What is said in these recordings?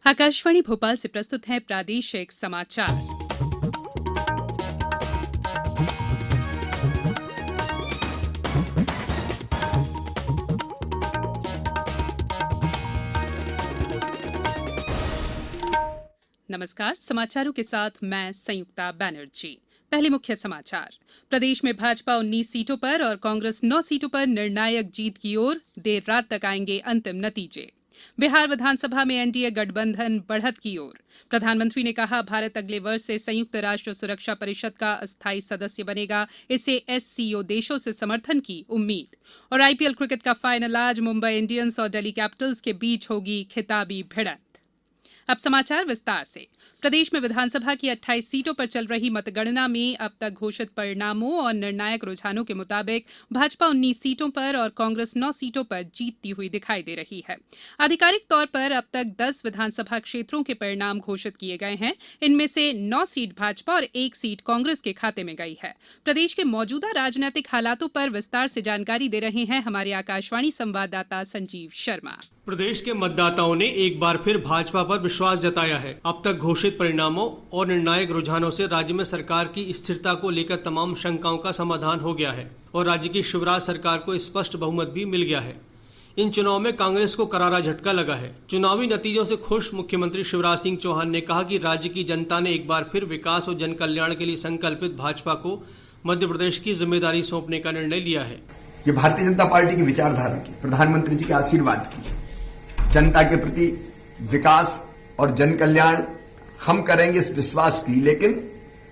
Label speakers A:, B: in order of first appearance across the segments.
A: आकाशवाणी भोपाल से प्रस्तुत हैं प्रादेशिक समाचार। नमस्कार, समाचारों के साथ मैं संयुक्ता बैनर्जी। पहले मुख्य समाचार। प्रदेश में भाजपा 19 सीटों पर और कांग्रेस 9 सीटों पर निर्णायक जीत की ओर। देर रात तक आएंगे अंतिम नतीजे। बिहार विधानसभा में एनडीए गठबंधन बढ़त की ओर। प्रधानमंत्री ने कहा, भारत अगले वर्ष से संयुक्त राष्ट्र सुरक्षा परिषद का अस्थायी सदस्य बनेगा। इसे एससीओ देशों से समर्थन की उम्मीद। और आईपीएल क्रिकेट का फाइनल आज मुंबई इंडियंस और दिल्ली कैपिटल्स के बीच होगी खिताबी भिड़ंत। अब समाचार विस्तार से। प्रदेश में विधानसभा की 28 सीटों पर चल रही मतगणना में अब तक घोषित परिणामों और निर्णायक रुझानों के मुताबिक भाजपा 19 सीटों पर और कांग्रेस 9 सीटों पर जीतती हुई दिखाई दे रही है। आधिकारिक तौर पर अब तक 10 विधानसभा क्षेत्रों के परिणाम घोषित किए गए हैं। इनमें से 9 सीट भाजपा और 1 सीट कांग्रेस के खाते में गई है। प्रदेश के मौजूदा राजनीतिक हालातों पर विस्तार से जानकारी दे रहे हैं हमारे आकाशवाणी संवाददाता संजीव शर्मा।
B: प्रदेश के मतदाताओं ने एक बार फिर भाजपा पर विश्वास जताया है। अब तक घोषित परिणामों और निर्णायक रुझानों से राज्य में सरकार की स्थिरता को लेकर तमाम शंकाओं का समाधान हो गया है और राज्य की शिवराज सरकार को स्पष्ट बहुमत भी मिल गया है। इन चुनाव में कांग्रेस को करारा झटका लगा है। चुनावी नतीजों से खुश मुख्यमंत्री शिवराज सिंह चौहान ने कहा कि राज्य की जनता ने एक बार फिर विकास और जन कल्याण के लिए संकल्पित भाजपा को मध्य प्रदेश की जिम्मेदारी सौंपने का निर्णय लिया है।
C: ये भारतीय जनता पार्टी की विचारधारा की, प्रधानमंत्री जी के आशीर्वाद की, जनता के प्रति विकास और जन कल्याण हम करेंगे इस विश्वास की। लेकिन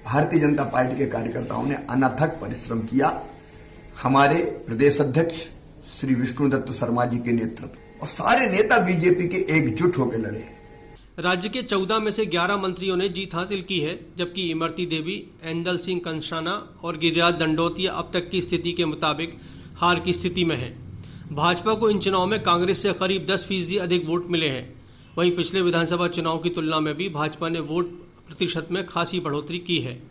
C: भारतीय जनता पार्टी के कार्यकर्ताओं ने अनथक परिश्रम किया। हमारे प्रदेश अध्यक्ष श्री विष्णुदत्त शर्मा जी के नेतृत्व और सारे नेता बीजेपी के एकजुट होकर लड़े।
B: राज्य के 14 में से 11 मंत्रियों ने जीत हासिल की है, जबकि इमरती देवी, ऐंदल सिंह कंषाना और गिरिराज दंडोतिया अब तक की स्थिति के मुताबिक हार की स्थिति में है। भाजपा को इन चुनाव में कांग्रेस से करीब 10% अधिक वोट मिले हैं। वहीं पिछले विधानसभा चुनाव की तुलना में भी भाजपा ने वोट प्रतिशत में खासी बढ़ोतरी की है।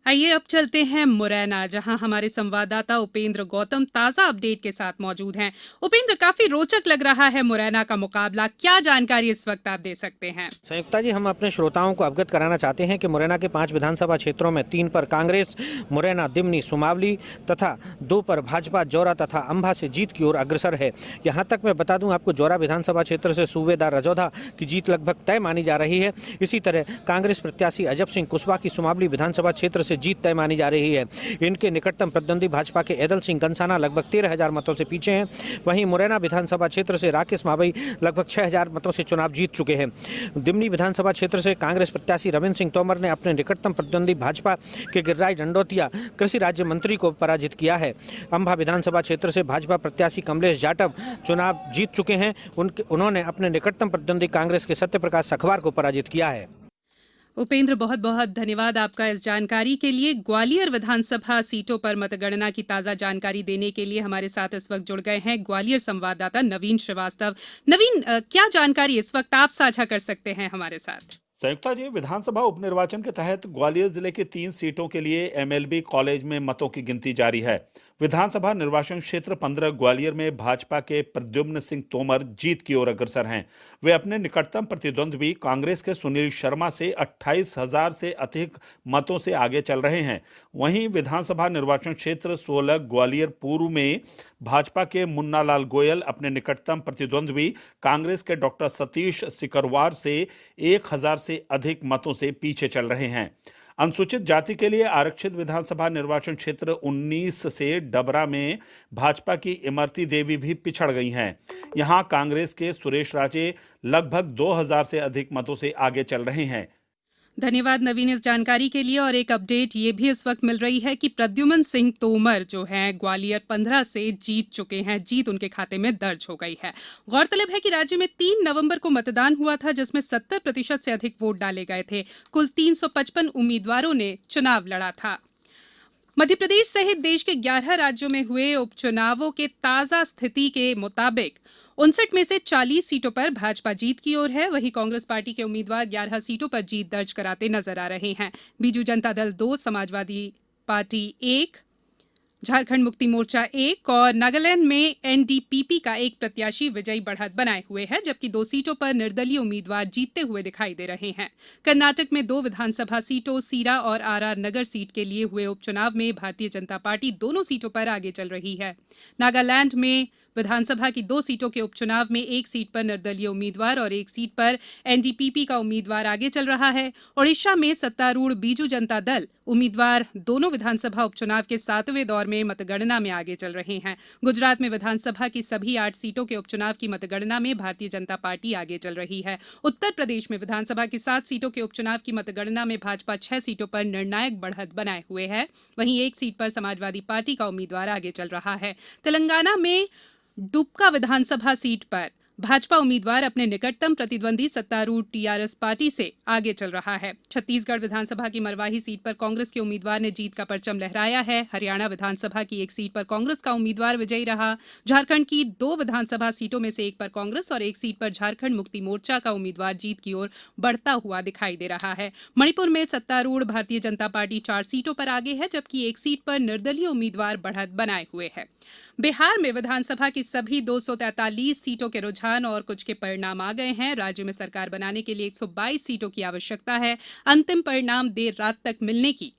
A: आइए अब चलते हैं मुरैना, जहां हमारे संवाददाता उपेंद्र गौतम ताजा अपडेट के साथ मौजूद हैं। उपेंद्र, काफी रोचक लग रहा है मुरैना का मुकाबला। क्या जानकारी इस वक्त आप दे सकते हैं?
D: संयुक्ता जी, हम अपने श्रोताओं को अवगत कराना चाहते हैं कि मुरैना के 5 विधानसभा क्षेत्रों में 3 पर कांग्रेस, मुरैना, दिमनी, सुमावली तथा 2 पर भाजपा जौरा तथा अंबा से जीत की ओर अग्रसर है। यहाँ तक मैं बता दूं आपको, जौरा विधानसभा क्षेत्र से सूबेदार रजौधा की जीत लगभग तय मानी जा रही है। इसी तरह कांग्रेस प्रत्याशी अजब सिंह कुशवाहा की सुमावली विधानसभा क्षेत्र से जीत तय मानी जा रही है। इनके निकटतम प्रतिद्वंदी भाजपा के ऐदल सिंह कंसाना लगभग 13,000 मतों से पीछे हैं। वहीं मुरैना विधानसभा क्षेत्र से राकेश मावई लगभग 6,000 मतों से चुनाव जीत चुके हैं। दिमनी विधानसभा क्षेत्र से कांग्रेस प्रत्याशी रविंद्र सिंह तोमर ने अपने निकटतम प्रतिद्वंदी भाजपा के गिरिराज दंडोतिया कृषि राज्य मंत्री को पराजित किया है। अंबा विधानसभा क्षेत्र से भाजपा प्रत्याशी कमलेश जाटव चुनाव जीत चुके हैं। उन्होंने अपने निकटतम प्रतिद्वंदी कांग्रेस के सत्यप्रकाश सखवार को पराजित किया है।
A: उपेंद्र, बहुत बहुत धन्यवाद आपका इस जानकारी के लिए। ग्वालियर विधानसभा सीटों पर मतगणना की ताजा जानकारी देने के लिए हमारे साथ इस वक्त जुड़ गए हैं ग्वालियर संवाददाता नवीन श्रीवास्तव। नवीन, क्या जानकारी इस वक्त आप साझा कर सकते हैं हमारे साथ?
E: संयुक्ता जी, विधानसभा उपनिर्वाचन के तहत ग्वालियर जिले के 3 सीटों के लिए एमएलबी कॉलेज में मतों की गिनती जारी है। विधानसभा निर्वाचन क्षेत्र 15 ग्वालियर में भाजपा के प्रद्युम्न सिंह तोमर जीत की ओर अग्रसर हैं। वे अपने निकटतम प्रतिद्वंदी कांग्रेस के सुनील शर्मा से 28,000 से अधिक मतों से आगे चल रहे हैं। वहीं विधानसभा निर्वाचन क्षेत्र 16 ग्वालियर पूर्व में भाजपा के मुन्ना लाल गोयल अपने निकटतम प्रतिद्वंदी कांग्रेस के डॉक्टर सतीश सिकरवार से 1,000 से अधिक मतों से पीछे चल रहे हैं। अनुसूचित जाति के लिए आरक्षित विधानसभा निर्वाचन क्षेत्र 19 से डबरा में भाजपा की इमरती देवी भी पिछड़ गई हैं। यहां कांग्रेस के सुरेश राजे लगभग 2,000 से अधिक मतों से आगे चल रहे हैं।
A: धन्यवाद नवीन इस जानकारी के लिए। और एक अपडेट ये भी इस वक्त मिल रही है कि प्रद्युम्न सिंह तोमर जो हैं ग्वालियर 15 से जीत चुके हैं। जीत उनके खाते में दर्ज हो गई है। गौरतलब है कि राज्य में 3 नवंबर को मतदान हुआ था, जिसमें 70% से अधिक वोट डाले गए थे। कुल 355 उम्मीदवारों ने चुनाव लड़ा था। मध्य प्रदेश सहित देश के 11 राज्यों में हुए उपचुनावों के ताजा स्थिति के मुताबिक 59 में से 40 सीटों पर भाजपा जीत की ओर है। वहीं कांग्रेस पार्टी के उम्मीदवार 11 सीटों पर जीत दर्ज कराते नजर आ रहे हैं। बीजू जनता दल 2, समाजवादी पार्टी 1, झारखंड मुक्ति मोर्चा एक और नागालैंड में एनडीपीपी का एक प्रत्याशी विजयी बढ़त बनाए हुए है, जबकि 2 सीटों पर निर्दलीय उम्मीदवार जीतते हुए दिखाई दे रहे हैं। कर्नाटक में 2 विधानसभा सीटों सीरा और आरआर नगर सीट के लिए हुए उपचुनाव में भारतीय जनता पार्टी दोनों सीटों पर आगे चल रही है। नागालैंड में विधानसभा की 2 सीटों के उपचुनाव में 1 सीट पर निर्दलीय उम्मीदवार और 1 सीट पर एनडीपीपी का उम्मीदवार आगे चल रहा है। ओडिशा में सत्तारूढ़ बीजू जनता दल उम्मीदवार दोनों विधानसभा उपचुनाव के 7वें दौर में मतगणना में आगे चल रहे हैं। गुजरात में विधानसभा की सभी 8 सीटों के उपचुनाव की मतगणना में भारतीय जनता पार्टी आगे चल रही है। उत्तर प्रदेश में विधानसभा की 7 सीटों के उपचुनाव की मतगणना में भाजपा 6 सीटों पर निर्णायक बढ़त बनाए हुए है। वहीं 1 सीट पर समाजवादी पार्टी का उम्मीदवार आगे चल रहा है। तेलंगाना में डुबका विधानसभा सीट पर भाजपा उम्मीदवार अपने निकटतम प्रतिद्वंदी सत्तारूढ़ टीआरएस पार्टी से आगे चल रहा है। छत्तीसगढ़ विधानसभा की मरवाही सीट पर कांग्रेस के उम्मीदवार ने जीत का परचम लहराया है। हरियाणा विधानसभा की 1 सीट पर कांग्रेस का उम्मीदवार विजयी रहा। झारखंड की 2 विधानसभा सीटों में से 1 पर कांग्रेस और 1 सीट पर झारखंड मुक्ति मोर्चा का उम्मीदवार जीत की ओर बढ़ता हुआ दिखाई दे रहा है। मणिपुर में सत्तारूढ़ भारतीय जनता पार्टी 4 सीटों पर आगे है, जबकि 1 सीट पर निर्दलीय उम्मीदवार बढ़त बनाए हुए है। बिहार में विधानसभा की सभी 243 सीटों के रुझान और कुछ के परिणाम आ गए हैं। राज्य में सरकार बनाने के लिए 122 सीटों की आवश्यकता है। अंतिम परिणाम देर रात तक मिलने की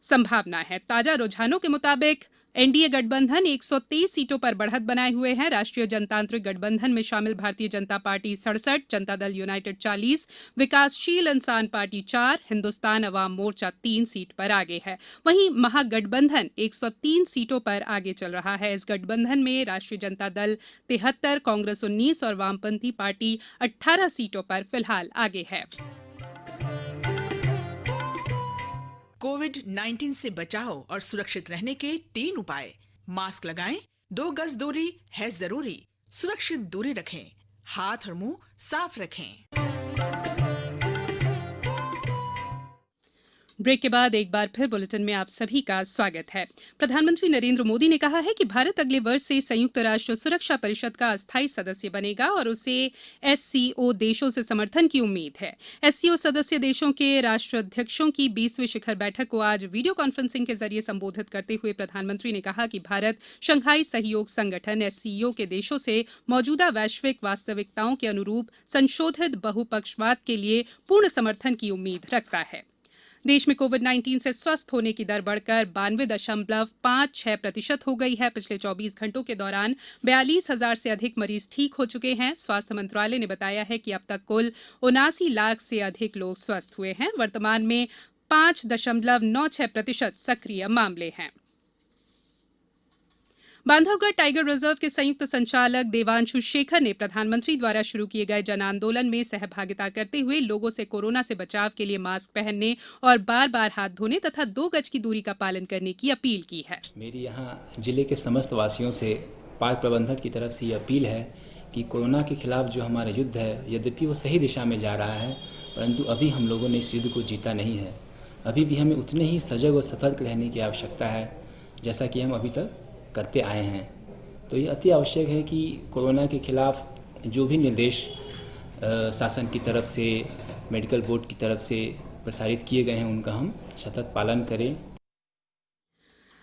A: संभावना है। ताजा रुझानों के मुताबिक एनडीए गठबंधन 123 सीटों पर बढ़त बनाए हुए हैं। राष्ट्रीय जनतांत्रिक गठबंधन में शामिल भारतीय जनता पार्टी 67, जनता दल यूनाइटेड 40, विकासशील इंसान पार्टी 4, हिंदुस्तान अवाम मोर्चा 3 सीट पर आगे है। वहीं महागठबंधन 103 सीटों पर आगे चल रहा है। इस गठबंधन में राष्ट्रीय जनता दल 73, कांग्रेस 19 और वामपंथी पार्टी 18 सीटों पर फिलहाल आगे है।
F: कोविड-19 से बचाव और सुरक्षित रहने के 3 उपाय। मास्क लगाएं, 2 गज दूरी है जरूरी, सुरक्षित दूरी रखें, हाथ और मुंह साफ रखें।
A: ब्रेक के बाद एक बार फिर बुलेटिन में आप सभी का स्वागत है। प्रधानमंत्री नरेंद्र मोदी ने कहा है कि भारत अगले वर्ष से संयुक्त राष्ट्र सुरक्षा परिषद का अस्थायी सदस्य बनेगा और उसे एससीओ देशों से समर्थन की उम्मीद है। एससीओ सदस्य देशों के राष्ट्राध्यक्षों की 20वीं शिखर बैठक को आज वीडियो कॉन्फ्रेंसिंग के जरिए संबोधित करते हुए प्रधानमंत्री ने कहा कि भारत शंघाई सहयोग संगठन एससीओ के देशों से मौजूदा वैश्विक वास्तविकताओं के अनुरूप संशोधित बहुपक्षवाद के लिए पूर्ण समर्थन की उम्मीद रखता है। देश में कोविड-19 से स्वस्थ होने की दर बढ़कर 92.56% हो गई है। पिछले 24 घंटों के दौरान 42,000 से अधिक मरीज ठीक हो चुके हैं। स्वास्थ्य मंत्रालय ने बताया है कि अब तक कुल 79 लाख से अधिक लोग स्वस्थ हुए हैं। वर्तमान में 5.96% सक्रिय मामले हैं। बांधवगढ़ टाइगर रिजर्व के संयुक्त संचालक देवांशु शेखर ने प्रधानमंत्री द्वारा शुरू किए गए जन आंदोलन में सहभागिता करते हुए लोगों से कोरोना से बचाव के लिए मास्क पहनने और बार-बार हाथ धोने तथा 2 गज की दूरी का पालन करने की अपील की है।
G: मेरी यहाँ जिले के समस्त वासियों से पार्क प्रबंधक की तरफ से ये अपील है कि कोरोना के खिलाफ जो हमारा युद्ध है, यद्यपि वो सही दिशा में जा रहा है, परंतु अभी हम लोगों ने इस युद्ध को जीता नहीं है। अभी भी हमें उतने ही सजग और सतर्क रहने की आवश्यकता है जैसा कि हम अभी तक करते आए हैं। तो ये अति आवश्यक है कि कोरोना के खिलाफ जो भी निर्देश शासन की तरफ से, मेडिकल बोर्ड की तरफ से प्रसारित किए गए हैं, उनका हम सतत पालन करें।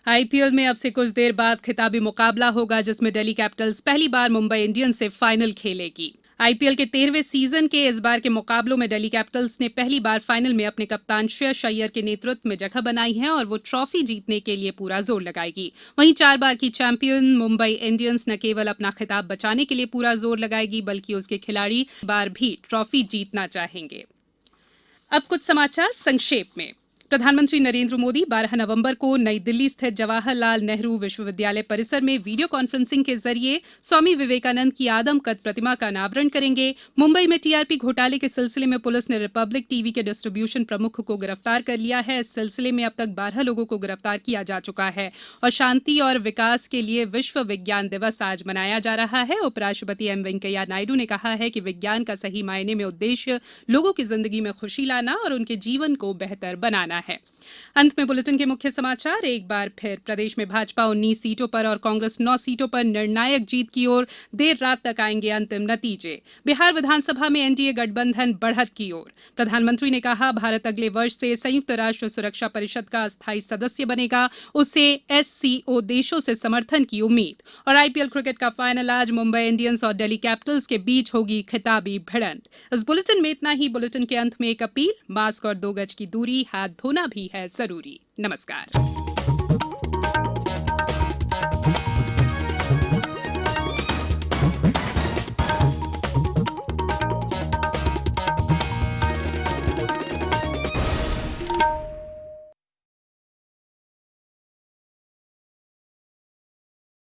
A: आईपीएल में अब से कुछ देर बाद खिताबी मुकाबला होगा, जिसमें दिल्ली कैपिटल्स पहली बार मुंबई इंडियंस से फाइनल खेलेगी। आईपीएल के 13वें सीजन के इस बार के मुकाबलों में दिल्ली कैपिटल्स ने पहली बार फाइनल में अपने कप्तान श्रेयस अय्यर के नेतृत्व में जगह बनाई है और वो ट्रॉफी जीतने के लिए पूरा जोर लगाएगी। वहीं 4 बार की चैंपियन मुंबई इंडियंस न केवल अपना खिताब बचाने के लिए पूरा जोर लगाएगी, बल्कि उसके खिलाड़ी बार भी ट्रॉफी जीतना चाहेंगे। अब कुछ समाचार संक्षेप में। प्रधानमंत्री नरेंद्र मोदी 12 नवंबर को नई दिल्ली स्थित जवाहरलाल नेहरू विश्वविद्यालय परिसर में वीडियो कॉन्फ्रेंसिंग के जरिए स्वामी विवेकानंद की आदमकद प्रतिमा का अनावरण करेंगे। मुंबई में टीआरपी घोटाले के सिलसिले में पुलिस ने रिपब्लिक टीवी के डिस्ट्रीब्यूशन प्रमुख को गिरफ्तार कर लिया है। इस सिलसिले में अब तक 12 लोगों को गिरफ्तार किया जा चुका है और शांति और विकास के लिए विश्व विज्ञान दिवस आज मनाया जा रहा है। उपराष्ट्रपति एम वेंकैया नायडू ने कहा है कि विज्ञान का सही मायने में उद्देश्य लोगों की जिंदगी में खुशी लाना और उनके जीवन को बेहतर बनाना है। अंत में बुलेटिन के मुख्य समाचार एक बार फिर। प्रदेश में भाजपा 19 सीटों पर और कांग्रेस 9 सीटों पर निर्णायक जीत की ओर। देर रात तक आएंगे अंतिम नतीजे। बिहार विधानसभा में एनडीए गठबंधन बढ़त की ओर। प्रधानमंत्री ने कहा भारत अगले वर्ष से संयुक्त राष्ट्र सुरक्षा परिषद का अस्थायी सदस्य बनेगा, उसे एससीओ देशों से समर्थन की उम्मीद। और आईपीएल क्रिकेट का फाइनल आज मुंबई इंडियंस और दिल्ली कैपिटल्स के बीच होगी खिताबी भिड़ंत। इस बुलेटिन में इतना ही। बुलेटिन के अंत में एक अपील, मास्क और 2 गज की दूरी, हाथ धोना भी है जरूरी। नमस्कार।